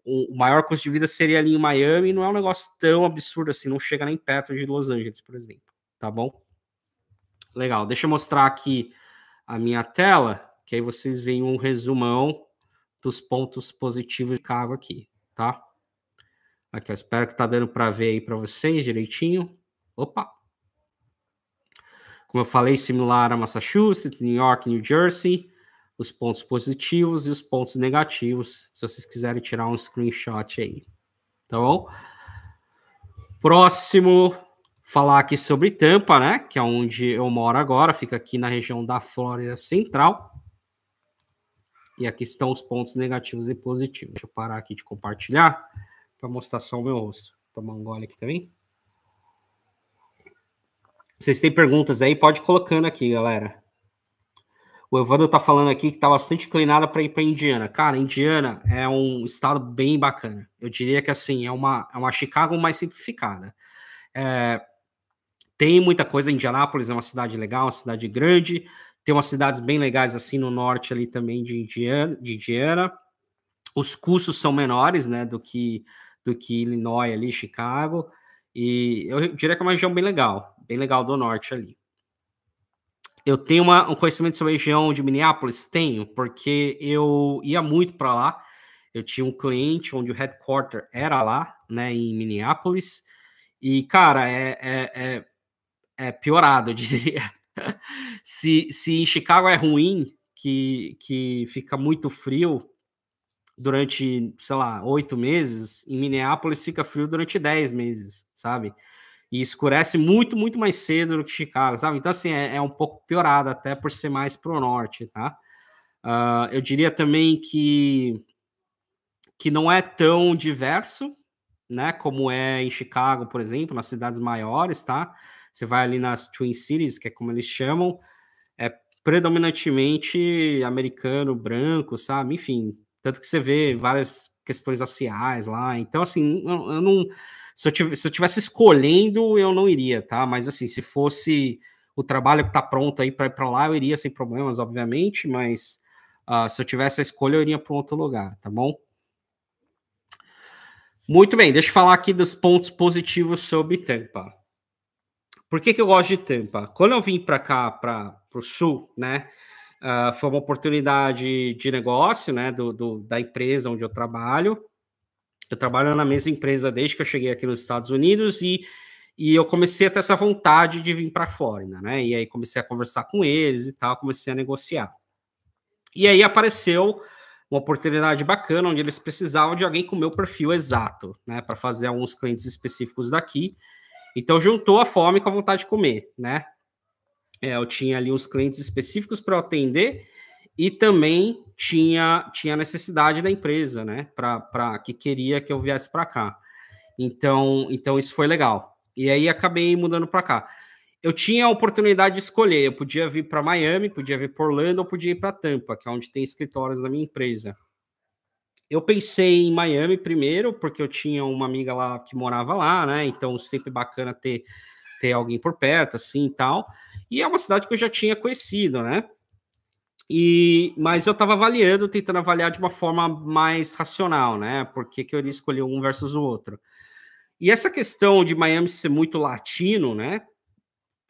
o maior custo de vida seria ali em Miami, e não é um negócio tão absurdo assim, não chega nem perto de Los Angeles, por exemplo, tá bom? Legal, deixa eu mostrar aqui a minha tela, que aí vocês veem um resumão dos pontos positivos de Chicago aqui, tá? Aqui, eu espero que tá dando para ver aí para vocês direitinho. Opa! Como eu falei, similar a Massachusetts, New York, New Jersey, os pontos positivos e os pontos negativos, se vocês quiserem tirar um screenshot aí, tá bom? Próximo, falar aqui sobre Tampa, né, que é onde eu moro agora, fica aqui na região da Flórida Central. E aqui estão os pontos negativos e positivos. Deixa eu parar aqui de compartilhar para mostrar só o meu rosto. Vou tomar um gole aqui também. Vocês têm perguntas aí? Pode ir colocando aqui, galera. O Evandro tá falando aqui que tá bastante inclinado para ir para Indiana. Cara, Indiana é um estado bem bacana. Eu diria que assim, é uma Chicago mais simplificada. Tem muita coisa. Indianápolis é uma cidade legal, uma cidade grande. Tem umas cidades bem legais assim no norte ali também de Indiana. Os custos são menores, né, do que Illinois ali, Chicago. E eu diria que é uma região bem legal do norte ali. Eu tenho um conhecimento sobre a região de Minneapolis? Tenho, porque eu ia muito para lá. Eu tinha um cliente onde o headquarter era lá, né, em Minneapolis. E, cara, é piorado, eu diria. Se em Chicago é ruim, que fica muito frio durante, sei lá, 8 meses, em Minneapolis fica frio durante 10 meses, sabe? E escurece muito, muito mais cedo do que Chicago, sabe? Então, assim, é um pouco piorado, até por ser mais pro norte, tá? Eu diria também que não é tão diverso, né? Como é em Chicago, por exemplo, nas cidades maiores, tá? Você vai ali nas Twin Cities, que é como eles chamam, é predominantemente americano, branco, sabe? Enfim, tanto que você vê várias questões raciais lá. Então, assim, eu não... Se eu tivesse escolhendo, eu não iria, tá? Mas, assim, se fosse o trabalho que tá pronto aí para ir para lá, eu iria sem problemas, obviamente, mas se eu tivesse a escolha, eu iria para outro lugar, tá bom? Muito bem, deixa eu falar aqui dos pontos positivos sobre Tampa. Por que eu gosto de Tampa? Quando eu vim para cá, para o sul, né, foi uma oportunidade de negócio, né, da empresa onde eu trabalho. Eu trabalho na mesma empresa desde que eu cheguei aqui nos Estados Unidos e eu comecei a ter essa vontade de vir para a Flórida, né? E aí comecei a conversar com eles e tal, comecei a negociar. E aí apareceu uma oportunidade bacana onde eles precisavam de alguém com o meu perfil exato, né, para fazer alguns clientes específicos daqui. Então juntou a fome com a vontade de comer, né? Eu tinha ali uns clientes específicos para atender e também tinha necessidade da empresa, né? Para que queria que eu viesse para cá. Então isso foi legal. E aí acabei mudando para cá. Eu tinha a oportunidade de escolher. Eu podia vir para Miami, podia vir para Orlando, ou podia ir para Tampa, que é onde tem escritórios da minha empresa. Eu pensei em Miami primeiro, porque eu tinha uma amiga lá que morava lá, né? Então sempre bacana ter alguém por perto, assim, e tal. E é uma cidade que eu já tinha conhecido, né? Mas eu estava avaliando, tentando avaliar de uma forma mais racional, né? Por que eu iria escolher um versus o outro. E essa questão de Miami ser muito latino, né?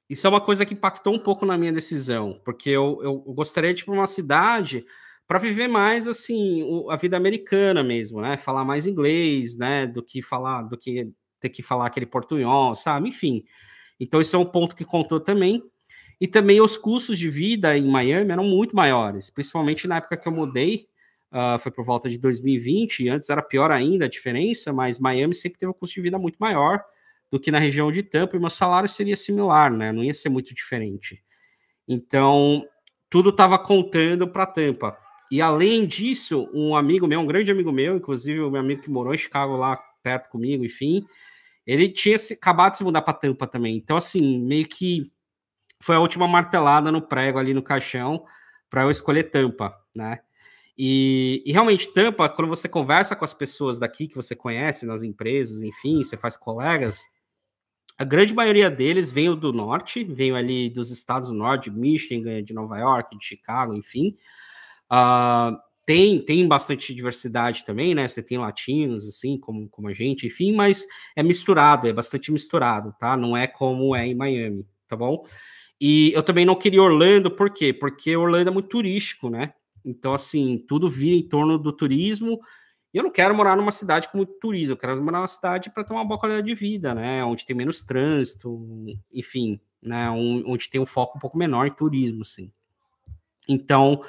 Isso é uma coisa que impactou um pouco na minha decisão, porque eu gostaria de ir para uma cidade para viver mais, assim, a vida americana mesmo, né? Falar mais inglês, né? Do que ter que falar aquele portunhol, sabe? Enfim. Então, isso é um ponto que contou também. E também os custos de vida em Miami eram muito maiores, principalmente na época que eu mudei, foi por volta de 2020, e antes era pior ainda a diferença, mas Miami sempre teve um custo de vida muito maior do que na região de Tampa, e meu salário seria similar, né? Não ia ser muito diferente. Então, tudo estava contando para Tampa. E além disso, um amigo meu, um grande amigo meu, inclusive o meu amigo que morou em Chicago lá perto comigo, enfim, ele tinha acabado de se mudar para Tampa também. Então, assim, meio que foi a última martelada no prego ali no caixão para eu escolher Tampa, né? E realmente, Tampa, quando você conversa com as pessoas daqui que você conhece, nas empresas, enfim, você faz colegas, a grande maioria deles veio do norte, veio ali dos estados do norte, de Michigan, de Nova York, de Chicago, enfim. Tem bastante diversidade também, né? Você tem latinos, assim, como a gente, enfim, mas é misturado, é bastante misturado, tá? Não é como é em Miami, tá bom? E eu também não queria Orlando, por quê? Porque Orlando é muito turístico, né? Então, assim, tudo vira em torno do turismo. E eu não quero morar numa cidade com muito turismo, eu quero morar numa cidade para ter uma boa qualidade de vida, né? Onde tem menos trânsito, enfim, né? Onde tem um foco um pouco menor em turismo, assim. Então,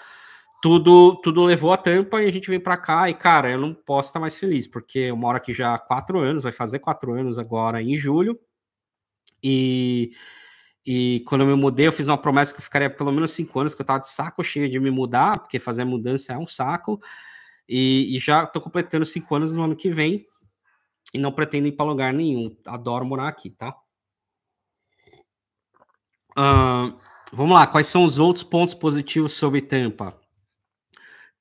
tudo levou a Tampa e a gente veio para cá. E, cara, eu não posso estar mais feliz, porque eu moro aqui já há 4 anos, vai fazer 4 anos agora em julho. E quando eu me mudei, eu fiz uma promessa que eu ficaria pelo menos 5 anos, que eu tava de saco cheio de me mudar, porque fazer mudança é um saco. E já tô completando 5 anos no ano que vem. E não pretendo ir para lugar nenhum. Adoro morar aqui, tá? Vamos lá, quais são os outros pontos positivos sobre Tampa?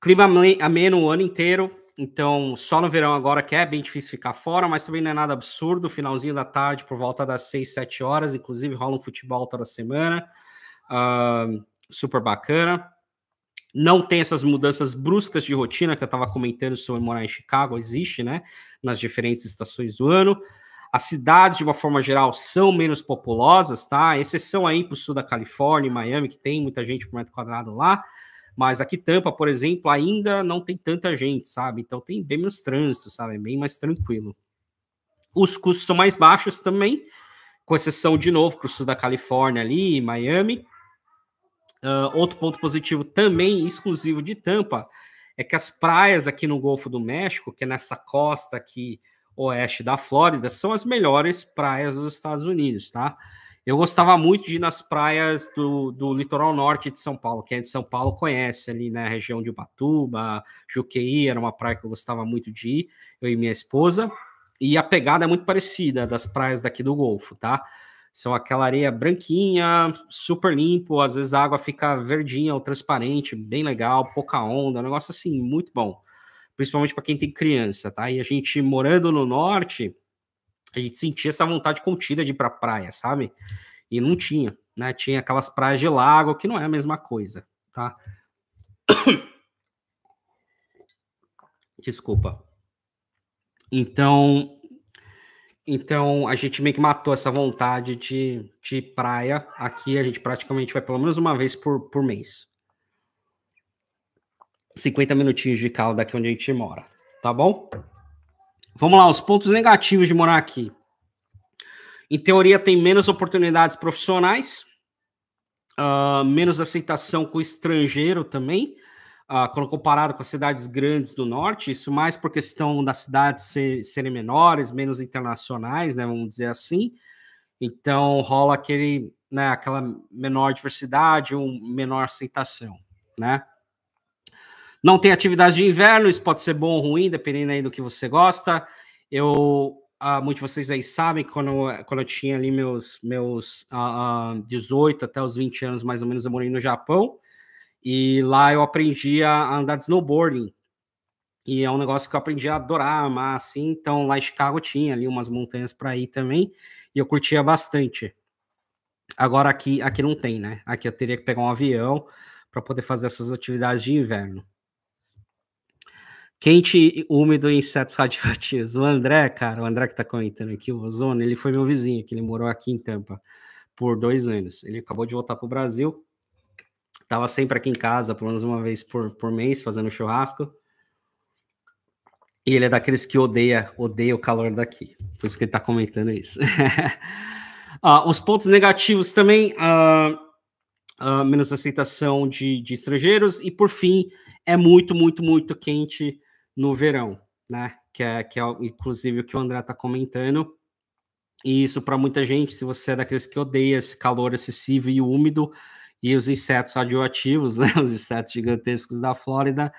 Clima ameno o ano inteiro. Então, só no verão agora que é bem difícil ficar fora, mas também não é nada absurdo. Finalzinho da tarde, por volta das 6, 7 horas. Inclusive, rola um futebol toda semana. Super bacana. Não tem essas mudanças bruscas de rotina que eu estava comentando sobre morar em Chicago. Existe, né? Nas diferentes estações do ano. As cidades, de uma forma geral, são menos populosas, tá? Exceção aí para o sul da Califórnia, Miami, que tem muita gente por metro quadrado lá. Mas aqui Tampa, por exemplo, ainda não tem tanta gente, sabe? Então tem bem menos trânsito, sabe? É bem mais tranquilo. Os custos são mais baixos também, com exceção, de novo, para o sul da Califórnia ali, Miami. Outro ponto positivo também, exclusivo de Tampa, é que as praias aqui no Golfo do México, que é nessa costa aqui oeste da Flórida, são as melhores praias dos Estados Unidos, tá? Eu gostava muito de ir nas praias do litoral norte de São Paulo. Quem é de São Paulo conhece ali, né? A região de Ubatuba, Juqueí, era uma praia que eu gostava muito de ir, eu e minha esposa. E a pegada é muito parecida das praias daqui do Golfo, tá? São aquela areia branquinha, super limpo, às vezes a água fica verdinha ou transparente, bem legal, pouca onda, um negócio assim, muito bom. Principalmente para quem tem criança, tá? E a gente morando no norte, a gente sentia essa vontade contida de ir pra praia, sabe? E não tinha, né? Tinha aquelas praias de lago, que não é a mesma coisa, tá? Desculpa. Então a gente meio que matou essa vontade de praia. Aqui a gente praticamente vai pelo menos uma vez por mês. 50 minutinhos de carro daqui onde a gente mora, tá bom? Vamos lá, os pontos negativos de morar aqui. Em teoria, tem menos oportunidades profissionais, menos aceitação com o estrangeiro também, quando comparado com as cidades grandes do norte, isso mais por questão das cidades serem menores, menos internacionais, né, vamos dizer assim. Então, rola aquela menor diversidade, menor aceitação, né? Não tem atividade de inverno, isso pode ser bom ou ruim, dependendo aí do que você gosta. Muitos de vocês aí sabem que quando eu tinha ali meus 18 até os 20 anos, mais ou menos, eu morei no Japão. E lá eu aprendi a andar de snowboarding. E é um negócio que eu aprendi a adorar, amar, assim. Então, lá em Chicago tinha ali umas montanhas para ir também. E eu curtia bastante. Agora aqui não tem, né? Aqui eu teria que pegar um avião para poder fazer essas atividades de inverno. Quente, úmido e insetos radioativos. O André que tá comentando aqui, o Ozono, ele foi meu vizinho, que ele morou aqui em Tampa por 2 anos. Ele acabou de voltar pro Brasil. Tava sempre aqui em casa, pelo menos uma vez por mês, fazendo churrasco. E ele é daqueles que odeia o calor daqui. Por isso que ele tá comentando isso. Os pontos negativos também, menos aceitação de estrangeiros. E, por fim, é muito, muito, muito quente no verão, né? Que é inclusive o que o André tá comentando. E isso, para muita gente, se você é daqueles que odeia esse calor excessivo e úmido, e os insetos radioativos, né? Os insetos gigantescos da Flórida,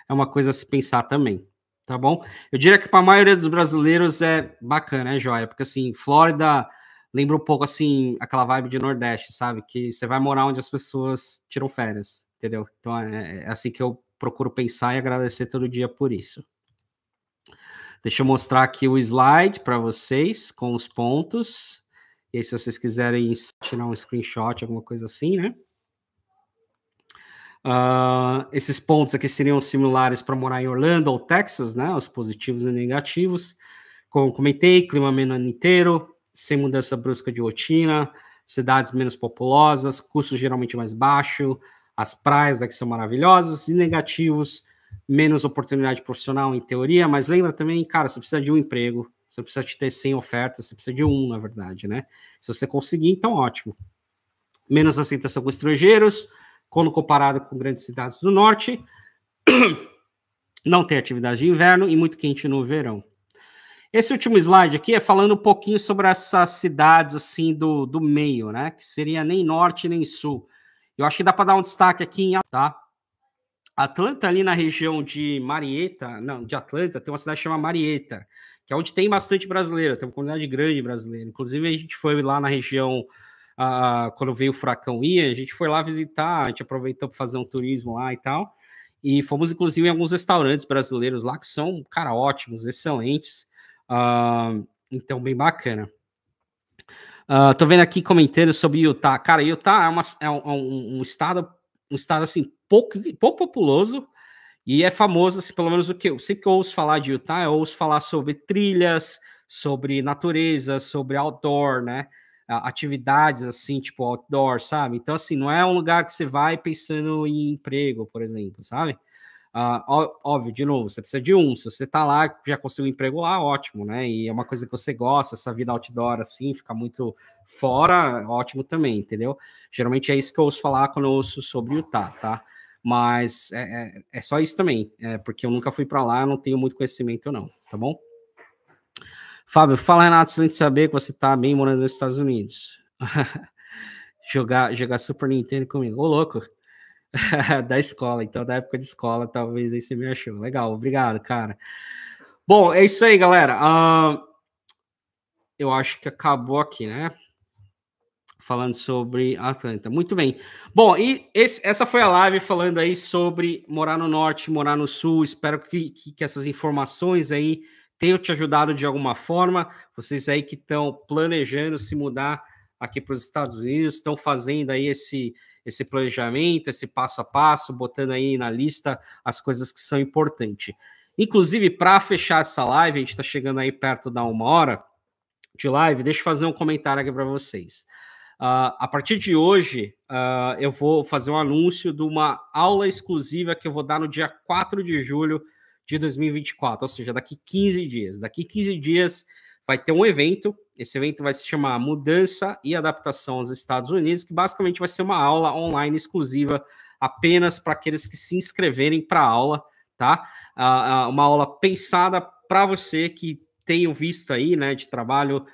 é uma coisa a se pensar também, tá bom? Eu diria que para a maioria dos brasileiros é bacana, é joia, porque assim, Flórida lembra um pouco, assim, aquela vibe de Nordeste, sabe? Que você vai morar onde as pessoas tiram férias, entendeu? Então, é assim que eu procuro pensar e agradecer todo dia por isso. Deixa eu mostrar aqui o slide para vocês, com os pontos. E aí, se vocês quiserem tirar um screenshot, alguma coisa assim, né? Esses pontos aqui seriam similares para morar em Orlando ou Texas, né? Os positivos e negativos. Como comentei, clima ameno o ano inteiro, sem mudança brusca de rotina, cidades menos populosas, custo geralmente mais baixo, as praias daqui são maravilhosas, e negativos, menos oportunidade profissional em teoria, mas lembra também, cara, você precisa de um emprego, você precisa de ter 100 ofertas, você precisa de um, na verdade, né? Se você conseguir, então ótimo. Menos aceitação com estrangeiros, quando comparado com grandes cidades do norte, não tem atividade de inverno e muito quente no verão. Esse último slide aqui é falando um pouquinho sobre essas cidades assim do meio, né? Que seria nem norte nem sul. Eu acho que dá para dar um destaque aqui em tá? Atlanta, ali na região de Marietta, não, de Atlanta, tem uma cidade chamada Marietta, que é onde tem bastante brasileiro, tem uma comunidade grande brasileira. Inclusive, a gente foi lá na região, quando veio o furacão Ian, a gente foi lá visitar, a gente aproveitou para fazer um turismo lá e tal. E fomos, inclusive, em alguns restaurantes brasileiros lá que são, cara, ótimos, excelentes. Então, bem bacana. Tô vendo aqui comentando sobre Utah. Cara, Utah é um estado assim, pouco populoso e é famoso, assim, pelo menos o que eu sempre que eu ouço falar de Utah, eu ouço falar sobre trilhas, sobre natureza, sobre outdoor, né? Atividades assim, tipo outdoor, sabe? Então, assim, não é um lugar que você vai pensando em emprego, por exemplo, sabe? Óbvio, de novo, você precisa de um. Se você tá lá, já conseguiu um emprego lá, ótimo, né? E é uma coisa que você gosta, essa vida outdoor, assim, ficar muito fora, ótimo também, entendeu? Geralmente é isso que eu ouço falar quando eu ouço sobre Utah, tá? Mas é só isso também, porque eu nunca fui para lá, eu não tenho muito conhecimento, não, tá bom? Fábio, fala, Renato, excelente saber que você tá bem morando nos Estados Unidos. jogar Super Nintendo comigo. Ô, louco. Da escola, então da época de escola, talvez aí você me achou. Legal, obrigado, cara. Bom, é isso aí, galera. Eu acho que acabou aqui, né? Falando sobre Atlanta. Muito bem. Bom, e essa foi a live falando aí sobre morar no norte, morar no sul. Espero que essas informações aí tenham te ajudado de alguma forma. Vocês aí que estão planejando se mudar aqui para os Estados Unidos, estão fazendo aí esse planejamento, esse passo a passo, botando aí na lista as coisas que são importantes. Inclusive, para fechar essa live, a gente está chegando aí perto da 1 hora de live, deixa eu fazer um comentário aqui para vocês. A partir de hoje, eu vou fazer um anúncio de uma aula exclusiva que eu vou dar no dia 4 de julho de 2024, ou seja, daqui 15 dias. Daqui 15 dias vai ter um evento, esse evento vai se chamar Mudança e Adaptação aos Estados Unidos, que basicamente vai ser uma aula online exclusiva apenas para aqueles que se inscreverem para a aula, tá? Uma aula pensada para você que tem o visto aí, né, de trabalho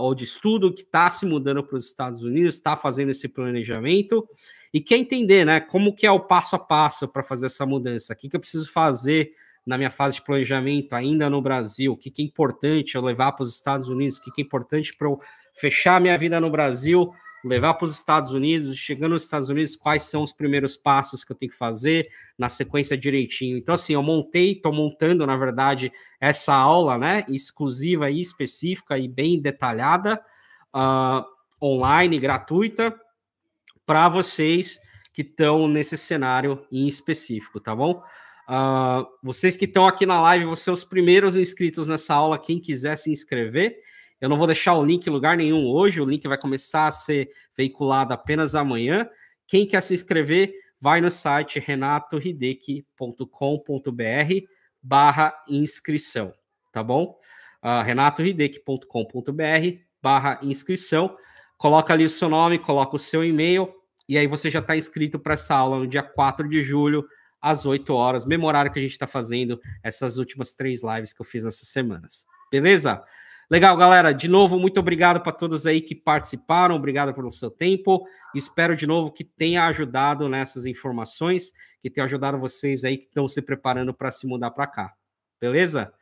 ou de estudo, que está se mudando para os Estados Unidos, está fazendo esse planejamento e quer entender, né, como que é o passo a passo para fazer essa mudança, o que eu preciso fazer na minha fase de planejamento ainda no Brasil, o que é importante eu levar para os Estados Unidos, o que é importante para eu fechar minha vida no Brasil, levar para os Estados Unidos, chegando nos Estados Unidos, quais são os primeiros passos que eu tenho que fazer na sequência direitinho. Então, assim, eu estou montando, na verdade, essa aula, né, exclusiva e específica e bem detalhada, online, gratuita, para vocês que estão nesse cenário em específico, tá bom? Vocês que estão aqui na live, vão ser os primeiros inscritos nessa aula, quem quiser se inscrever. Eu não vou deixar o link em lugar nenhum hoje, o link vai começar a ser veiculado apenas amanhã. Quem quer se inscrever, vai no site renatohideki.com.br/inscrição, tá bom? renatohideki.com.br/inscrição. Coloca ali o seu nome, coloca o seu e-mail, e aí você já está inscrito para essa aula no dia 4 de julho, às 8 horas, mesmo horário que a gente está fazendo essas últimas 3 lives que eu fiz essas semanas. Beleza? Legal, galera. De novo, muito obrigado para todos aí que participaram. Obrigado pelo seu tempo. Espero de novo que tenha ajudado nessas informações, que tenha ajudado vocês aí que estão se preparando para se mudar para cá. Beleza?